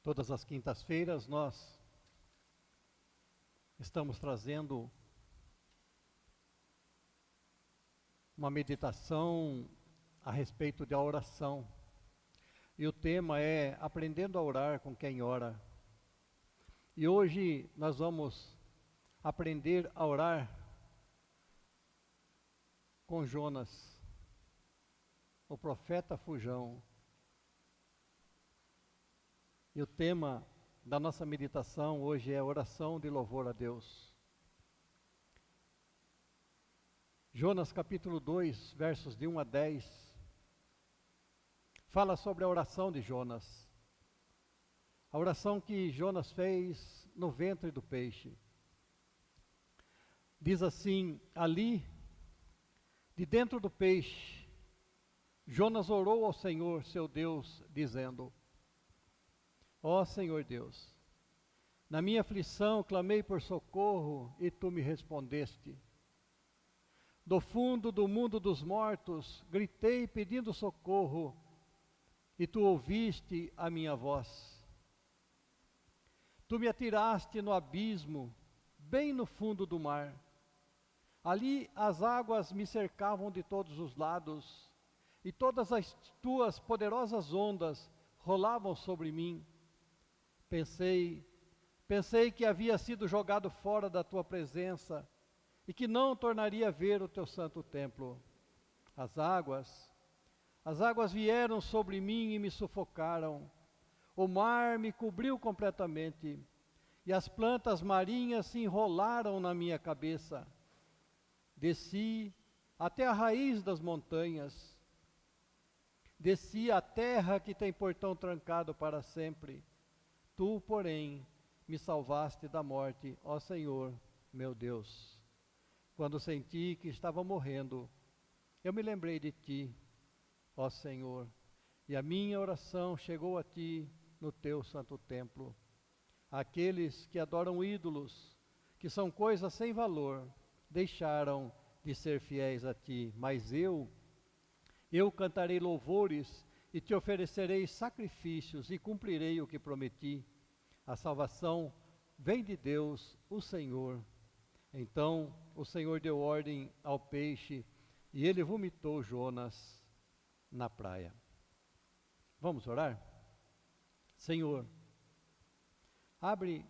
Todas as quintas-feiras nós estamos trazendo uma meditação a respeito da oração. E o tema é Aprendendo a Orar com quem ora. E hoje nós vamos aprender a orar com Jonas, o profeta fujão. E o tema da nossa meditação hoje é oração de louvor a Deus. Jonas capítulo 2, versos de 1 a 10, fala sobre a oração de Jonas. A oração que Jonas fez no ventre do peixe. Diz assim: ali, de dentro do peixe, Jonas orou ao Senhor, seu Deus, dizendo: ó Senhor Deus, na minha aflição clamei por socorro e tu me respondeste. Do fundo do mundo dos mortos gritei pedindo socorro e tu ouviste a minha voz. Tu me atiraste no abismo, bem no fundo do mar. Ali as águas me cercavam de todos os lados e todas as tuas poderosas ondas rolavam sobre mim. Pensei que havia sido jogado fora da tua presença e que não tornaria a ver o teu santo templo. As águas vieram sobre mim e me sufocaram. O mar me cobriu completamente e as plantas marinhas se enrolaram na minha cabeça. Desci até a raiz das montanhas. Desci à terra que tem portão trancado para sempre. Tu, porém, me salvaste da morte, ó Senhor, meu Deus. Quando senti que estava morrendo, eu me lembrei de ti, ó Senhor, e a minha oração chegou a ti no teu santo templo. Aqueles que adoram ídolos, que são coisas sem valor, deixaram de ser fiéis a ti, mas eu cantarei louvores e te oferecerei sacrifícios e cumprirei o que prometi. A salvação vem de Deus, o Senhor. Então o Senhor deu ordem ao peixe e ele vomitou Jonas na praia. Vamos orar? Senhor, abre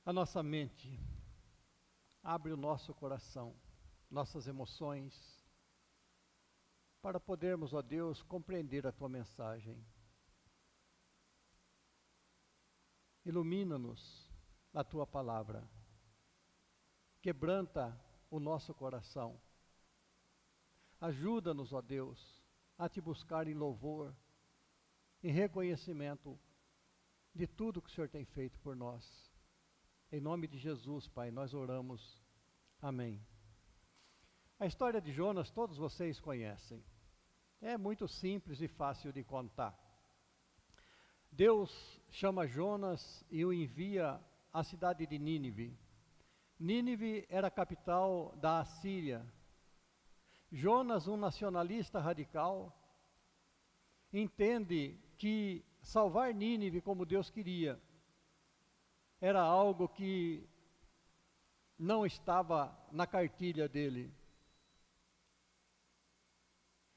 a nossa mente, abre o nosso coração, nossas emoções, para podermos, ó Deus, compreender a tua mensagem. Ilumina-nos na tua palavra. Quebranta o nosso coração. Ajuda-nos, ó Deus, a te buscar em louvor, em reconhecimento de tudo que o Senhor tem feito por nós. Em nome de Jesus, Pai, nós oramos. Amém. A história de Jonas todos vocês conhecem. É muito simples e fácil de contar. Deus chama Jonas e o envia à cidade de Nínive. Nínive era a capital da Assíria. Jonas, um nacionalista radical, entende que salvar Nínive como Deus queria era algo que não estava na cartilha dele.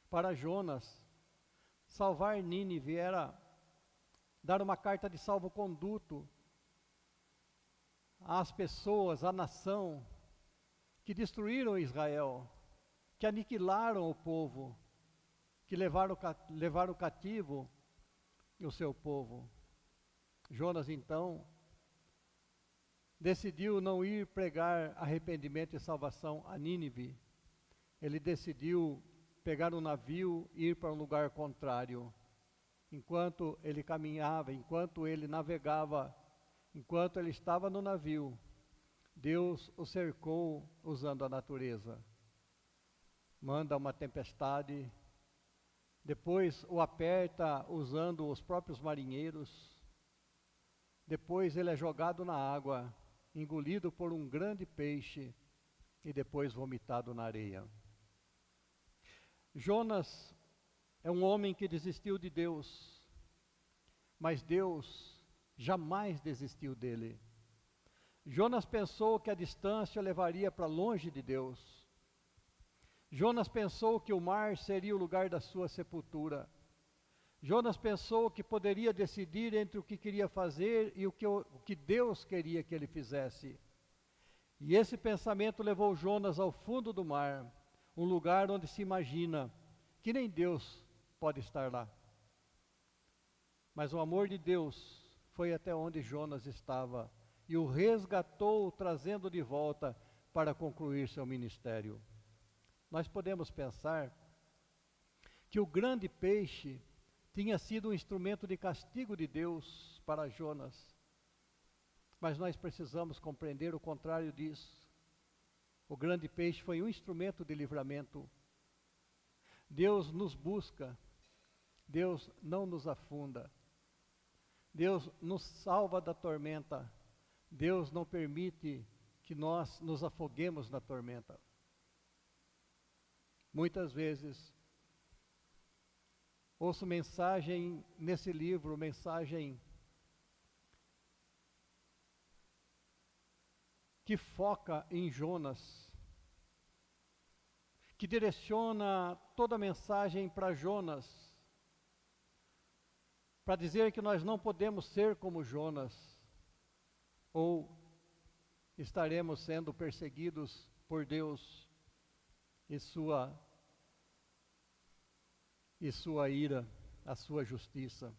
Para Jonas, salvar Nínive era dar uma carta de salvo-conduto às pessoas, à nação que destruíram Israel, que aniquilaram o povo, que levaram cativo o seu povo. Jonas, então, decidiu não ir pregar arrependimento e salvação a Nínive. Ele decidiu pegar um navio e ir para um lugar contrário. Enquanto ele caminhava, enquanto ele navegava, enquanto ele estava no navio, Deus o cercou usando a natureza. Manda uma tempestade, depois o aperta usando os próprios marinheiros, depois ele é jogado na água, engolido por um grande peixe e depois vomitado na areia. Jonas é um homem que desistiu de Deus, mas Deus jamais desistiu dele. Jonas pensou que a distância levaria para longe de Deus. Jonas pensou que o mar seria o lugar da sua sepultura. Jonas pensou que poderia decidir entre o que queria fazer e o que Deus queria que ele fizesse. E esse pensamento levou Jonas ao fundo do mar, um lugar onde se imagina que nem Deus pode estar lá. Mas o amor de Deus foi até onde Jonas estava e o resgatou, trazendo de volta para concluir seu ministério. Nós podemos pensar que o grande peixe tinha sido um instrumento de castigo de Deus para Jonas. Mas nós precisamos compreender o contrário disso. O grande peixe foi um instrumento de livramento. Deus nos busca, Deus não nos afunda. Deus nos salva da tormenta. Deus não permite que nós nos afoguemos na tormenta. Muitas vezes, ouço mensagem nesse livro, mensagem que foca em Jonas, que direciona toda a mensagem para Jonas, para dizer que nós não podemos ser como Jonas, ou estaremos sendo perseguidos por Deus e sua ira, a sua justiça.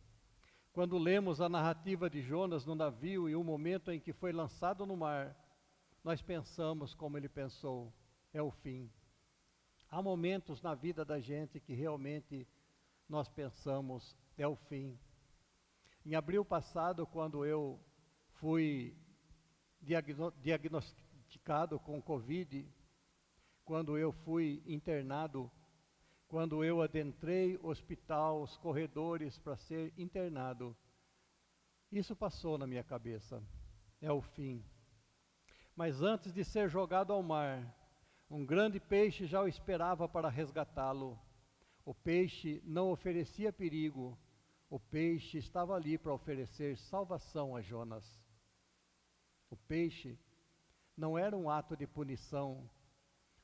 Quando lemos a narrativa de Jonas no navio e o momento em que foi lançado no mar, nós pensamos como ele pensou, é o fim. Há momentos na vida da gente que realmente nós pensamos, é o fim. Em abril passado, quando eu fui diagnosticado com Covid, quando eu fui internado, quando eu adentrei o hospital, os corredores para ser internado, isso passou na minha cabeça, é o fim. Mas antes de ser jogado ao mar, um grande peixe já o esperava para resgatá-lo. O peixe não oferecia perigo, o peixe estava ali para oferecer salvação a Jonas. O peixe não era um ato de punição,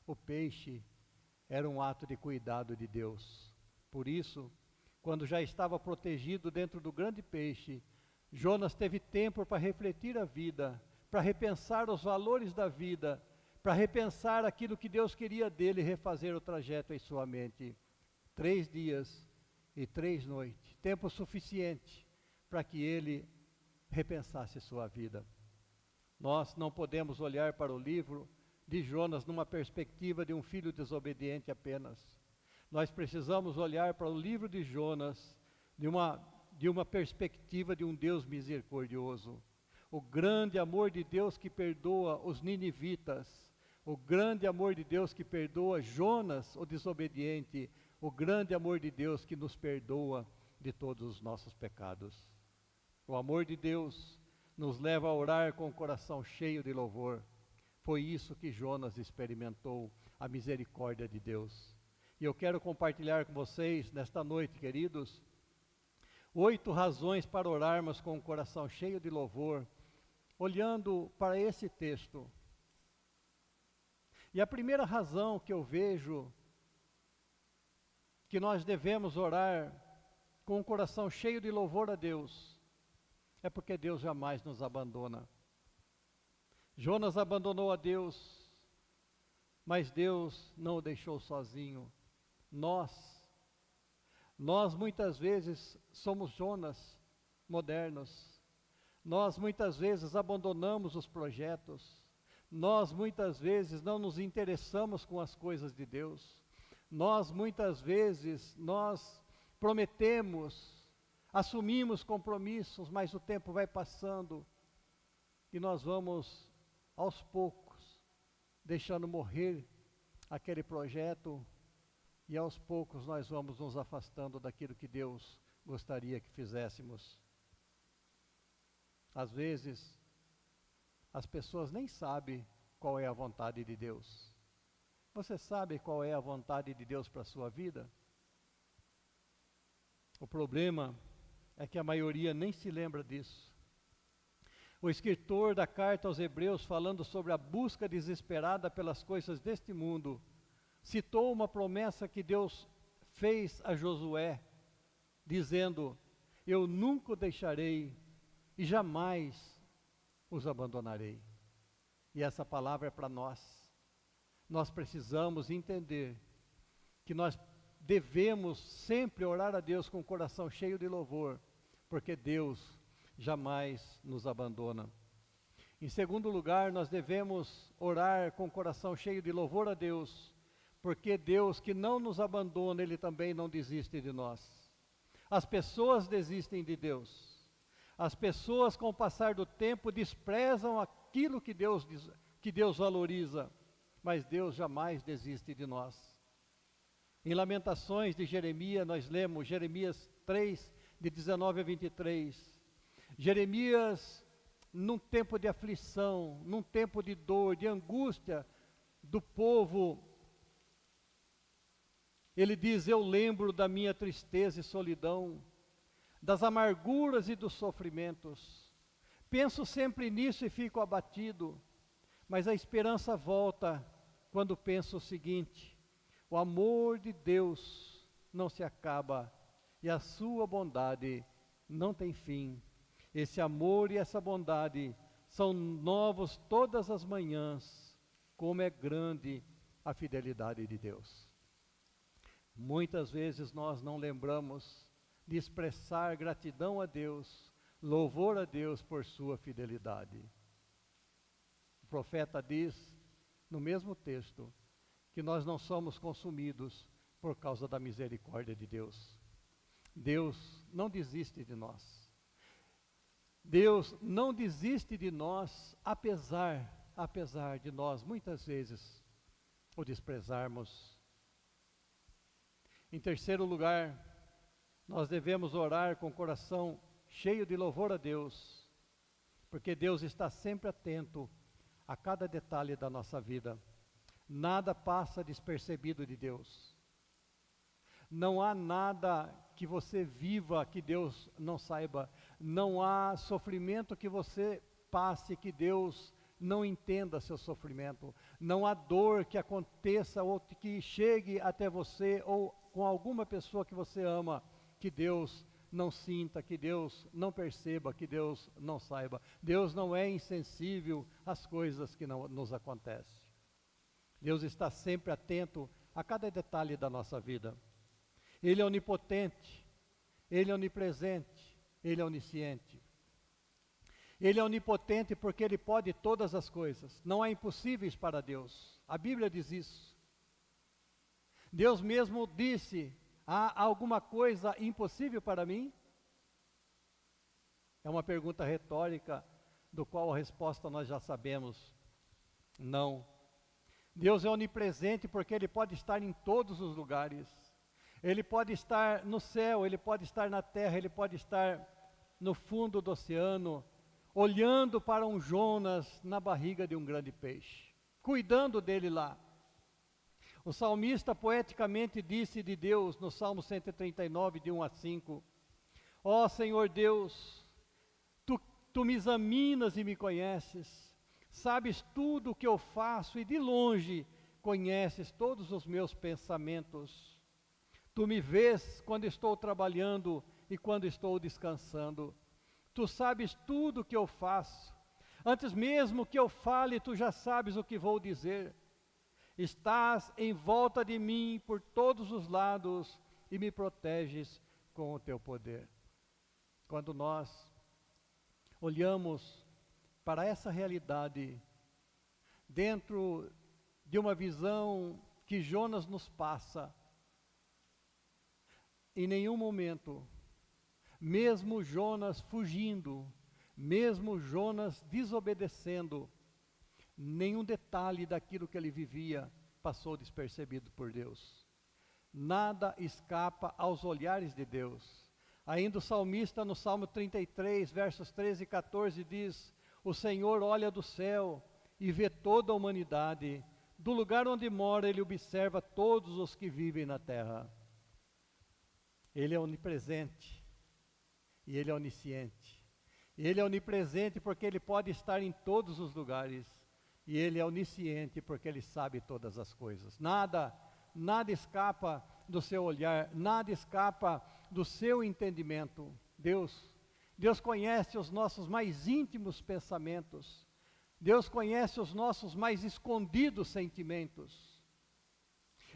o peixe era um ato de cuidado de Deus. Por isso, quando já estava protegido dentro do grande peixe, Jonas teve tempo para refletir a vida, para repensar os valores da vida, para repensar aquilo que Deus queria dele e refazer o trajeto em sua mente. 3 dias e 3 noites, tempo suficiente para que ele repensasse sua vida. Nós não podemos olhar para o livro de Jonas numa perspectiva de um filho desobediente apenas. Nós precisamos olhar para o livro de Jonas de uma perspectiva de um Deus misericordioso. O grande amor de Deus que perdoa os ninivitas, o grande amor de Deus que perdoa Jonas, o desobediente, o grande amor de Deus que nos perdoa de todos os nossos pecados. O amor de Deus nos leva a orar com o coração cheio de louvor. Foi isso que Jonas experimentou, a misericórdia de Deus. E eu quero compartilhar com vocês, nesta noite, queridos, 8 razões para orarmos com o coração cheio de louvor, olhando para esse texto. E a primeira razão que eu vejo que nós devemos orar com o coração cheio de louvor a Deus, é porque Deus jamais nos abandona. Jonas abandonou a Deus, mas Deus não o deixou sozinho. Nós muitas vezes somos Jonas modernos. Nós muitas vezes abandonamos os projetos. Nós muitas vezes não nos interessamos com as coisas de Deus. Nós muitas vezes prometemos, assumimos compromissos, mas o tempo vai passando e nós vamos aos poucos deixando morrer aquele projeto e aos poucos nós vamos nos afastando daquilo que Deus gostaria que fizéssemos. Às vezes, as pessoas nem sabem qual é a vontade de Deus. Você sabe qual é a vontade de Deus para a sua vida? O problema é que a maioria nem se lembra disso. O escritor da carta aos Hebreus, falando sobre a busca desesperada pelas coisas deste mundo, citou uma promessa que Deus fez a Josué, dizendo: eu nunca o deixarei e jamais os abandonarei. E essa palavra é para nós. Nós precisamos entender que nós devemos sempre orar a Deus com o coração cheio de louvor, porque Deus jamais nos abandona. Em segundo lugar, nós devemos orar com o coração cheio de louvor a Deus, porque Deus que não nos abandona, Ele também não desiste de nós. As pessoas desistem de Deus. As pessoas, com o passar do tempo, desprezam aquilo que Deus valoriza, mas Deus jamais desiste de nós. Em Lamentações de Jeremias, nós lemos Jeremias 3, de 19 a 23. Jeremias, num tempo de aflição, num tempo de dor, de angústia do povo, ele diz: eu lembro da minha tristeza e solidão, das amarguras e dos sofrimentos. Penso sempre nisso e fico abatido, mas a esperança volta quando penso o seguinte: o amor de Deus não se acaba e a sua bondade não tem fim. Esse amor e essa bondade são novos todas as manhãs. Como é grande a fidelidade de Deus. Muitas vezes nós não lembramos de expressar gratidão a Deus, louvor a Deus por sua fidelidade. O profeta diz, no mesmo texto, que nós não somos consumidos por causa da misericórdia de Deus. Deus não desiste de nós. Deus não desiste de nós, apesar de nós, muitas vezes, o desprezarmos. Em terceiro lugar, nós devemos orar com o coração cheio de louvor a Deus, porque Deus está sempre atento a cada detalhe da nossa vida. Nada passa despercebido de Deus. Não há nada que você viva que Deus não saiba. Não há sofrimento que você passe que Deus não entenda seu sofrimento. Não há dor que aconteça ou que chegue até você ou com alguma pessoa que você ama, que Deus não sinta, que Deus não perceba, que Deus não saiba. Deus não é insensível às coisas que não nos acontecem. Deus está sempre atento a cada detalhe da nossa vida. Ele é onipotente, Ele é onipresente, Ele é onisciente. Ele é onipotente porque Ele pode todas as coisas. Não há impossíveis para Deus. A Bíblia diz isso. Deus mesmo disse: há alguma coisa impossível para mim? É uma pergunta retórica, do qual a resposta nós já sabemos: não. Deus é onipresente porque Ele pode estar em todos os lugares. Ele pode estar no céu, Ele pode estar na terra, Ele pode estar no fundo do oceano, olhando para um Jonas na barriga de um grande peixe, cuidando dele lá. O salmista poeticamente disse de Deus, no Salmo 139, de 1 a 5, ó Senhor Deus, Tu me examinas e me conheces, sabes tudo o que eu faço e de longe conheces todos os meus pensamentos. Tu me vês quando estou trabalhando e quando estou descansando. Tu sabes tudo o que eu faço. Antes mesmo que eu fale, tu já sabes o que vou dizer. Estás em volta de mim por todos os lados e me proteges com o teu poder. Quando nós olhamos para essa realidade, dentro de uma visão que Jonas nos passa, em nenhum momento, mesmo Jonas fugindo, mesmo Jonas desobedecendo, nenhum detalhe daquilo que ele vivia passou despercebido por Deus. Nada escapa aos olhares de Deus. Ainda o salmista no Salmo 33, versos 13 e 14 diz: o Senhor olha do céu e vê toda a humanidade, do lugar onde mora Ele observa todos os que vivem na terra. Ele é onipresente, e Ele é onisciente. Ele é onipresente porque Ele pode estar em todos os lugares. E Ele é onisciente porque Ele sabe todas as coisas. Nada escapa do seu olhar, nada escapa do seu entendimento. Deus conhece os nossos mais íntimos pensamentos. Deus conhece os nossos mais escondidos sentimentos.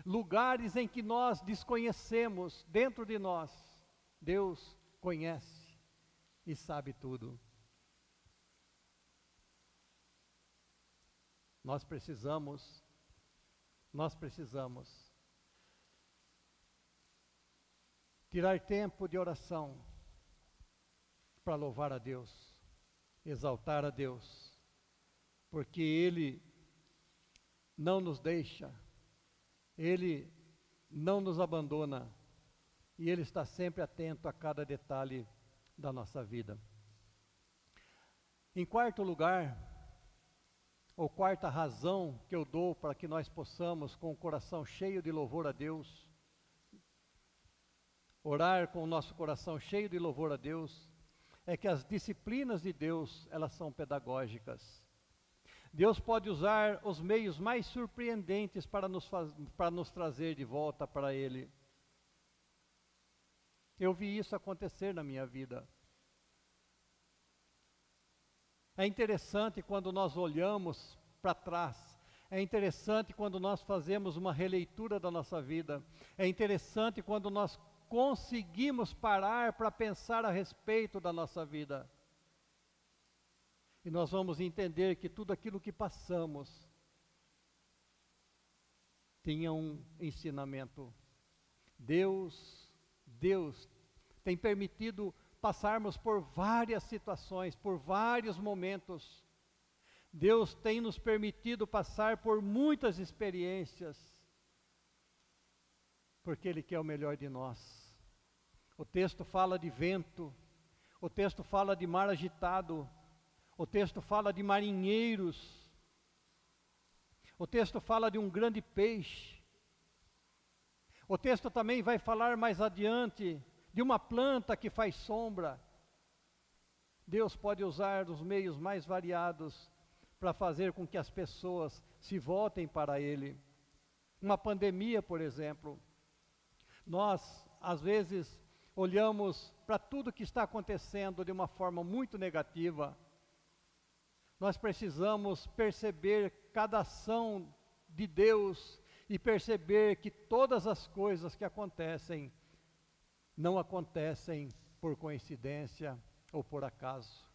Lugares em que nós desconhecemos dentro de nós, Deus conhece e sabe tudo. Nós precisamos tirar tempo de oração para louvar a Deus, exaltar a Deus, porque Ele não nos deixa, Ele não nos abandona, e Ele está sempre atento a cada detalhe da nossa vida. Em quarto lugar, ou quarta razão que eu dou para que nós possamos, com o coração cheio de louvor a Deus, orar com o nosso coração cheio de louvor a Deus, é que as disciplinas de Deus, elas são pedagógicas. Deus pode usar os meios mais surpreendentes para nos trazer de volta para Ele. Eu vi isso acontecer na minha vida. É interessante quando nós olhamos para trás, é interessante quando nós fazemos uma releitura da nossa vida, é interessante quando nós conseguimos parar para pensar a respeito da nossa vida. E nós vamos entender que tudo aquilo que passamos tinha um ensinamento. Deus tem permitido passarmos por várias situações, por vários momentos. Deus tem nos permitido passar por muitas experiências, porque Ele quer o melhor de nós. O texto fala de vento, o texto fala de mar agitado, o texto fala de marinheiros, o texto fala de um grande peixe. O texto também vai falar mais adiante de uma planta que faz sombra. Deus pode usar os meios mais variados para fazer com que as pessoas se voltem para Ele. Uma pandemia, por exemplo. Nós, às vezes, olhamos para tudo que está acontecendo de uma forma muito negativa. Nós precisamos perceber cada ação de Deus e perceber que todas as coisas que acontecem não acontecem por coincidência ou por acaso.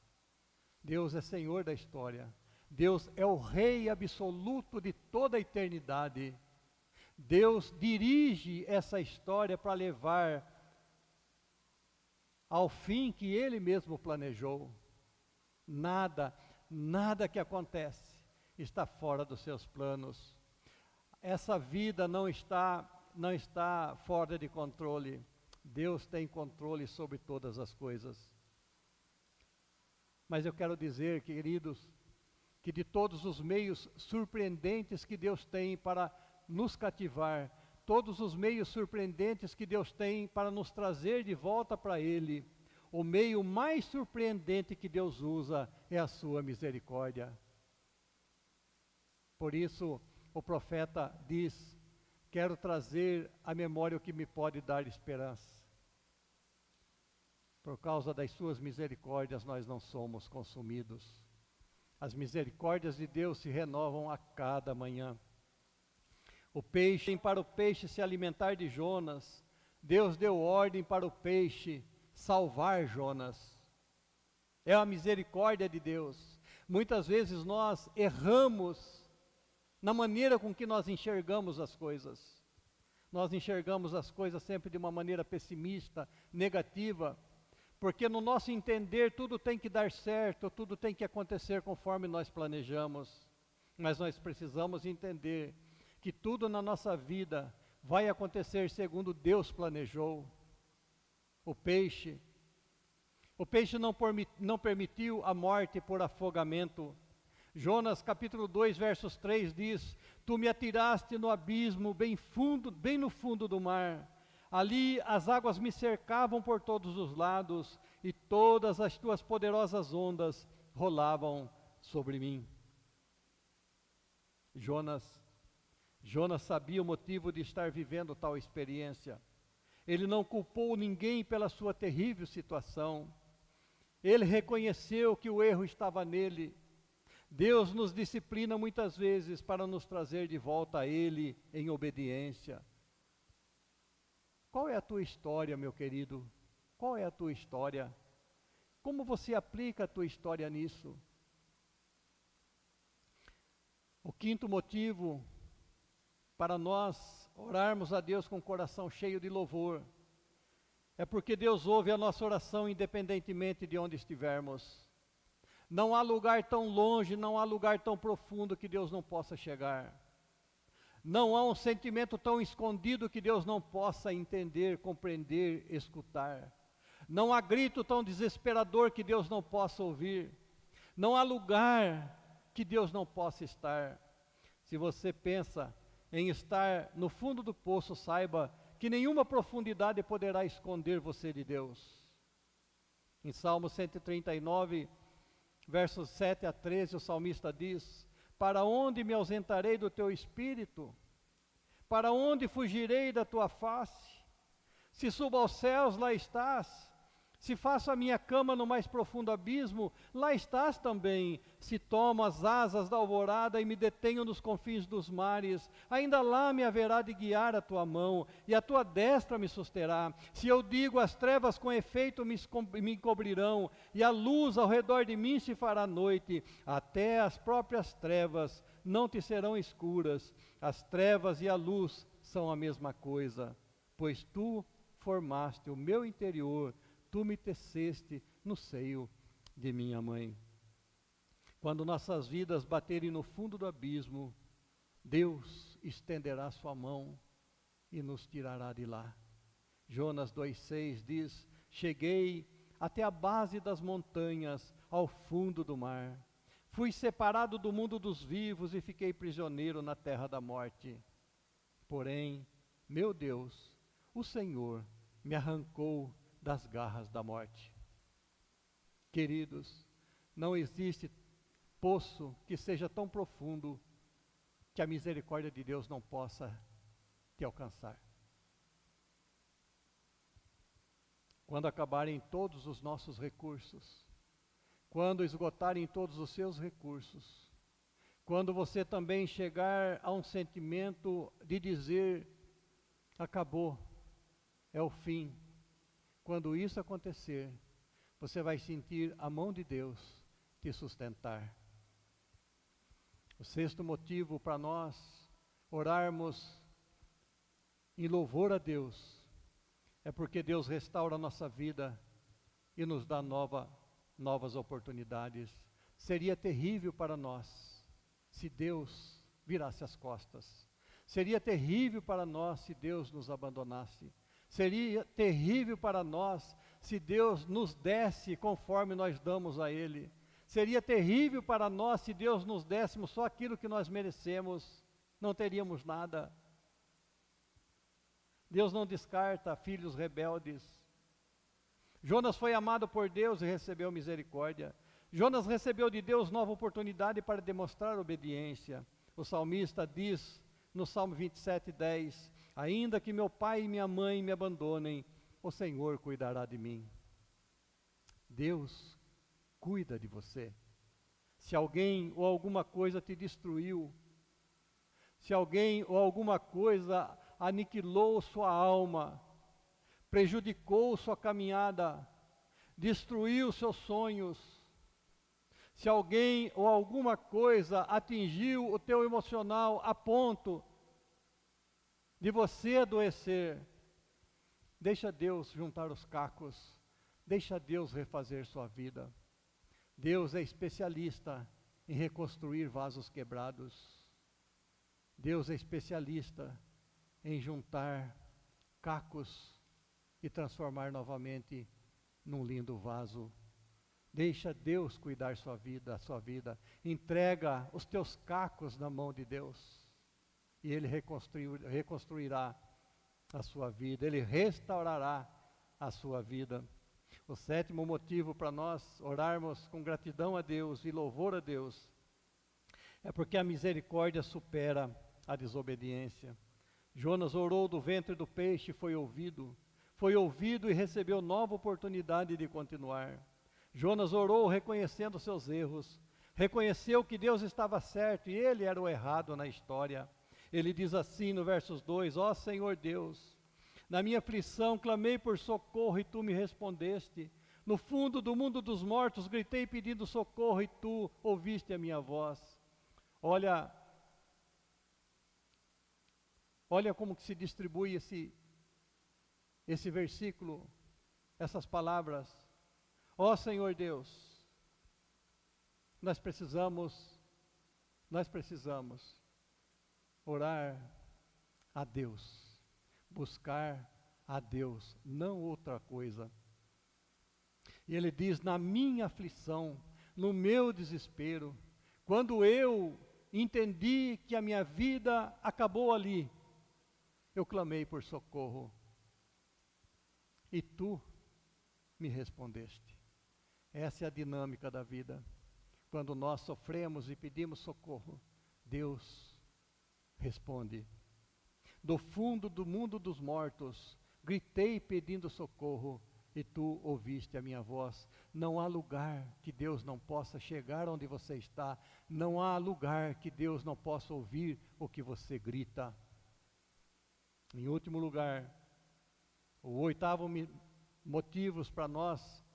Deus é Senhor da história. Deus é o Rei absoluto de toda a eternidade. Deus dirige essa história para levar ao fim que Ele mesmo planejou. Nada que acontece está fora dos seus planos. Essa vida não está fora de controle. Deus tem controle sobre todas as coisas. Mas eu quero dizer, queridos, que de todos os meios surpreendentes que Deus tem para nos cativar, todos os meios surpreendentes que Deus tem para nos trazer de volta para Ele, o meio mais surpreendente que Deus usa é a sua misericórdia. Por isso, o profeta diz: quero trazer à memória o que me pode dar esperança. Por causa das suas misericórdias, nós não somos consumidos. As misericórdias de Deus se renovam a cada manhã. Para o peixe se alimentar de Jonas, Deus deu ordem para o peixe salvar Jonas. É a misericórdia de Deus. Muitas vezes nós erramos na maneira com que nós enxergamos as coisas. Nós enxergamos as coisas sempre de uma maneira pessimista, negativa, porque no nosso entender tudo tem que dar certo, tudo tem que acontecer conforme nós planejamos. Mas nós precisamos entender que tudo na nossa vida vai acontecer segundo Deus planejou. O peixe não permitiu a morte por afogamento. Jonas capítulo 2, versos 3 diz: tu me atiraste no abismo, bem no fundo do mar. Ali as águas me cercavam por todos os lados, e todas as tuas poderosas ondas rolavam sobre mim. Jonas sabia o motivo de estar vivendo tal experiência. Ele não culpou ninguém pela sua terrível situação. Ele reconheceu que o erro estava nele. Deus nos disciplina muitas vezes para nos trazer de volta a Ele em obediência. Qual é a tua história, meu querido? Qual é a tua história? Como você aplica a tua história nisso? O quinto motivo para nós orarmos a Deus com o coração cheio de louvor é porque Deus ouve a nossa oração independentemente de onde estivermos. Não há lugar tão longe, não há lugar tão profundo que Deus não possa chegar. Não há um sentimento tão escondido que Deus não possa entender, compreender, escutar. Não há grito tão desesperador que Deus não possa ouvir. Não há lugar que Deus não possa estar. Se você pensa em estar no fundo do poço, saiba que nenhuma profundidade poderá esconder você de Deus. Em Salmo 139, versos 7 a 13, o salmista diz: para onde me ausentarei do teu espírito? Para onde fugirei da tua face? Se subo aos céus, lá estás. Se faço a minha cama no mais profundo abismo, lá estás também. Se tomo as asas da alvorada e me detenho nos confins dos mares, ainda lá me haverá de guiar a tua mão, e a tua destra me susterá. Se eu digo, as trevas com efeito me encobrirão, e a luz ao redor de mim se fará noite, até as próprias trevas não te serão escuras. As trevas e a luz são a mesma coisa, pois tu formaste o meu interior, tu me teceste no seio de minha mãe. Quando nossas vidas baterem no fundo do abismo, Deus estenderá sua mão e nos tirará de lá. Jonas 2,6 diz: cheguei até a base das montanhas, ao fundo do mar. Fui separado do mundo dos vivos e fiquei prisioneiro na terra da morte. Porém, meu Deus, o Senhor me arrancou das garras da morte. Queridos, não existe poço que seja tão profundo que a misericórdia de Deus não possa te alcançar. Quando acabarem todos os nossos recursos, quando esgotarem todos os seus recursos, quando você também chegar a um sentimento de dizer, acabou, é o fim. Quando isso acontecer, você vai sentir a mão de Deus te sustentar. O sexto motivo para nós orarmos em louvor a Deus é porque Deus restaura a nossa vida e nos dá novas oportunidades. Seria terrível para nós se Deus virasse as costas. Seria terrível para nós se Deus nos abandonasse. Seria terrível para nós se Deus nos desse conforme nós damos a Ele. Seria terrível para nós se Deus nos dessemos só aquilo que nós merecemos. Não teríamos nada. Deus não descarta filhos rebeldes. Jonas foi amado por Deus e recebeu misericórdia. Jonas recebeu de Deus nova oportunidade para demonstrar obediência. O salmista diz no Salmo 27:10: ainda que meu pai e minha mãe me abandonem, o Senhor cuidará de mim. Deus cuida de você. Se alguém ou alguma coisa te destruiu, se alguém ou alguma coisa aniquilou sua alma, prejudicou sua caminhada, destruiu seus sonhos, se alguém ou alguma coisa atingiu o teu emocional a ponto de você adoecer, deixa Deus juntar os cacos, deixa Deus refazer sua vida. Deus é especialista em reconstruir vasos quebrados. Deus é especialista em juntar cacos e transformar novamente num lindo vaso. Deixa Deus cuidar a sua vida. Entrega os teus cacos na mão de Deus. E Ele reconstruirá a sua vida. Ele restaurará a sua vida. O sétimo motivo para nós orarmos com gratidão a Deus e louvor a Deus é porque a misericórdia supera a desobediência. Jonas orou do ventre do peixe e foi ouvido e recebeu nova oportunidade de continuar. Jonas orou reconhecendo seus erros, reconheceu que Deus estava certo e ele era o errado na história. Ele diz assim no versos 2: ó Senhor Deus, na minha aflição clamei por socorro e tu me respondeste. No fundo do mundo dos mortos gritei pedindo socorro e tu ouviste a minha voz. Olha como que se distribui esse versículo, essas palavras. Ó Senhor Deus, nós precisamos orar a Deus, buscar a Deus, não outra coisa. E ele diz: na minha aflição, no meu desespero, quando eu entendi que a minha vida acabou ali, eu clamei por socorro, e tu me respondeste. Essa é a dinâmica da vida. Quando nós sofremos e pedimos socorro, Deus responde. Do fundo do mundo dos mortos, gritei pedindo socorro, e tu ouviste a minha voz. Não há lugar que Deus não possa chegar onde você está. Não há lugar que Deus não possa ouvir o que você grita. Em último lugar, o oitavo motivo para nós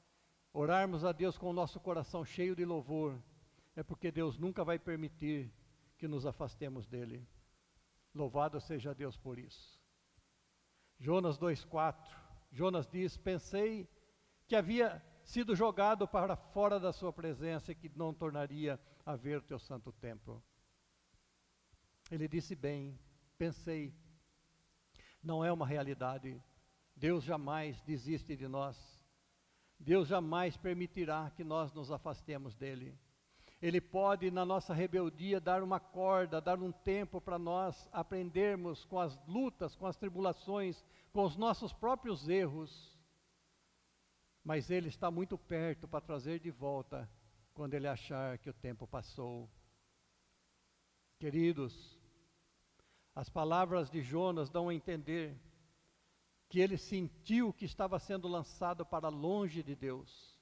orarmos a Deus com o nosso coração cheio de louvor, é porque Deus nunca vai permitir que nos afastemos dele. Louvado seja Deus por isso. Jonas 2,4, Jonas diz: pensei que havia sido jogado para fora da sua presença e que não tornaria a ver o teu santo templo. Ele disse bem, pensei. Não é uma realidade. Deus jamais desiste de nós. Deus jamais permitirá que nós nos afastemos dele. Ele pode, na nossa rebeldia, dar uma corda, dar um tempo para nós aprendermos com as lutas, com as tribulações, com os nossos próprios erros. Mas ele está muito perto para trazer de volta quando ele achar que o tempo passou. Queridos, as palavras de Jonas dão a entender que ele sentiu que estava sendo lançado para longe de Deus.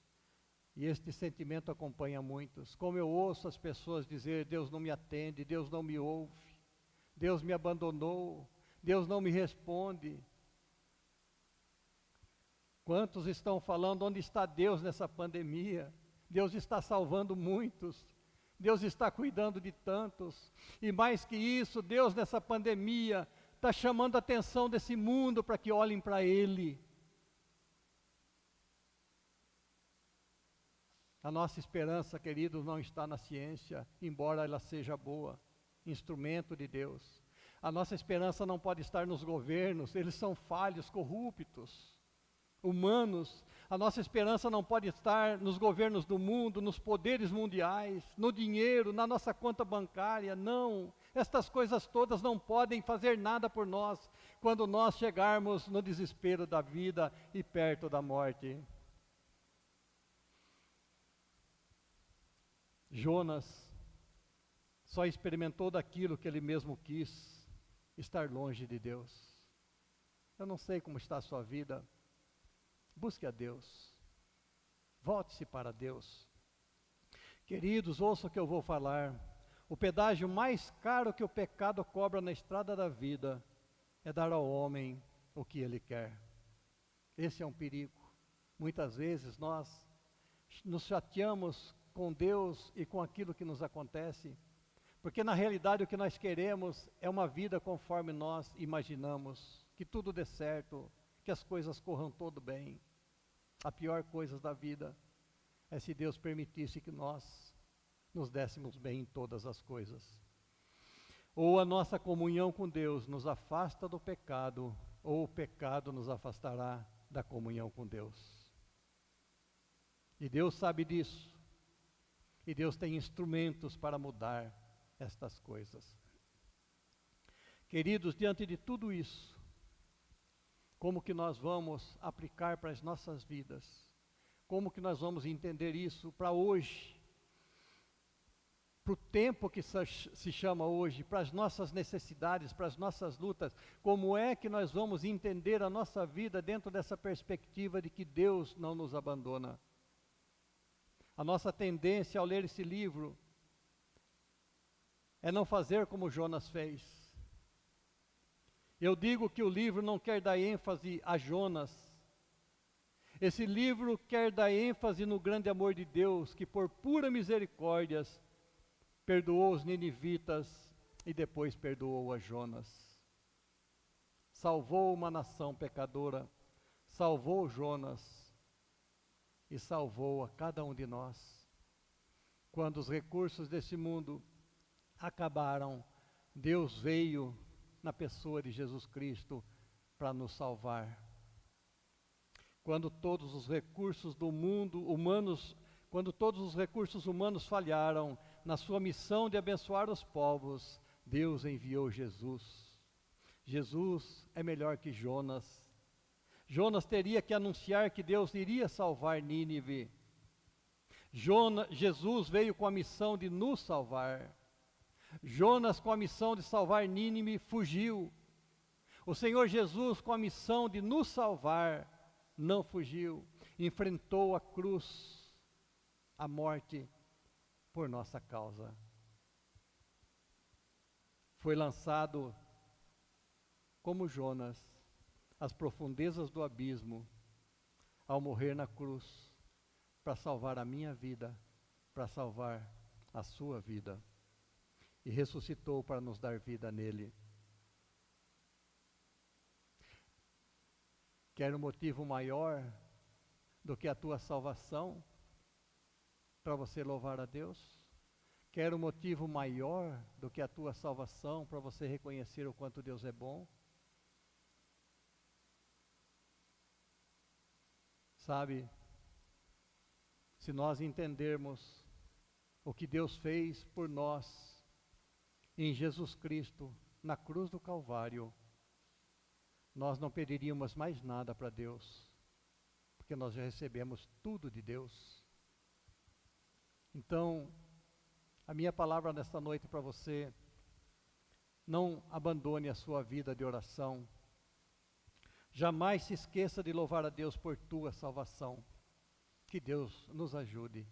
E este sentimento acompanha muitos. Como eu ouço as pessoas dizer: Deus não me atende, Deus não me ouve, Deus me abandonou, Deus não me responde. Quantos estão falando: onde está Deus nessa pandemia? Deus está salvando muitos, Deus está cuidando de tantos. E mais que isso, Deus nessa pandemia está chamando a atenção desse mundo para que olhem para Ele. A nossa esperança, queridos, não está na ciência, embora ela seja boa, instrumento de Deus. A nossa esperança não pode estar nos governos, eles são falhos, corruptos, humanos. A nossa esperança não pode estar nos governos do mundo, nos poderes mundiais, no dinheiro, na nossa conta bancária. Não, estas coisas todas não podem fazer nada por nós quando nós chegarmos no desespero da vida e perto da morte. Jonas só experimentou daquilo que ele mesmo quis, estar longe de Deus. Eu não sei como está a sua vida. Busque a Deus. Volte-se para Deus. Queridos, ouça o que eu vou falar. O pedágio mais caro que o pecado cobra na estrada da vida é dar ao homem o que ele quer. Esse é um perigo. Muitas vezes nós nos chateamos com Deus e com aquilo que nos acontece, porque na realidade o que nós queremos é uma vida conforme nós imaginamos, que tudo dê certo, que as coisas corram todo bem. A pior coisa da vida é se Deus permitisse que nós nos dessemos bem em todas as coisas. Ou a nossa comunhão com Deus nos afasta do pecado, ou o pecado nos afastará da comunhão com Deus. E Deus sabe disso. E Deus tem instrumentos para mudar estas coisas. Queridos, diante de tudo isso, como que nós vamos aplicar para as nossas vidas? como que nós vamos entender isso para hoje, para o tempo que se chama hoje, para as nossas necessidades, para as nossas lutas, como é que nós vamos entender a nossa vida dentro dessa perspectiva de que Deus não nos abandona. A nossa tendência ao ler esse livro é não fazer como Jonas fez. Eu digo que o livro não quer dar ênfase a Jonas. Esse livro quer dar ênfase no grande amor de Deus, que por pura misericórdia perdoou os ninivitas e depois perdoou a Jonas. Salvou uma nação pecadora, salvou Jonas e salvou a cada um de nós. Quando os recursos desse mundo acabaram, Deus veio na pessoa de Jesus Cristo para nos salvar. Quando todos os recursos do mundo humanos, quando todos os recursos humanos falharam na sua missão de abençoar os povos, Deus enviou Jesus. Jesus é melhor que Jonas. Jonas teria que anunciar que Deus iria salvar Nínive. Jesus veio com a missão de nos salvar. Jonas, com a missão de salvar Nínive, fugiu. O Senhor Jesus, com a missão de nos salvar, não fugiu, enfrentou a cruz, a morte, por nossa causa. Foi lançado, como Jonas, às profundezas do abismo, ao morrer na cruz, para salvar a minha vida, para salvar a sua vida. E ressuscitou para nos dar vida nele. Quer um motivo maior do que a tua salvação para você louvar a Deus? Quer um motivo maior do que a tua salvação para você reconhecer o quanto Deus é bom? Sabe, se nós entendermos o que Deus fez por nós em Jesus Cristo, na cruz do Calvário, nós não pediríamos mais nada para Deus, porque nós já recebemos tudo de Deus. Então, a minha palavra nesta noite para você, não abandone a sua vida de oração, jamais se esqueça de louvar a Deus por tua salvação, que Deus nos ajude.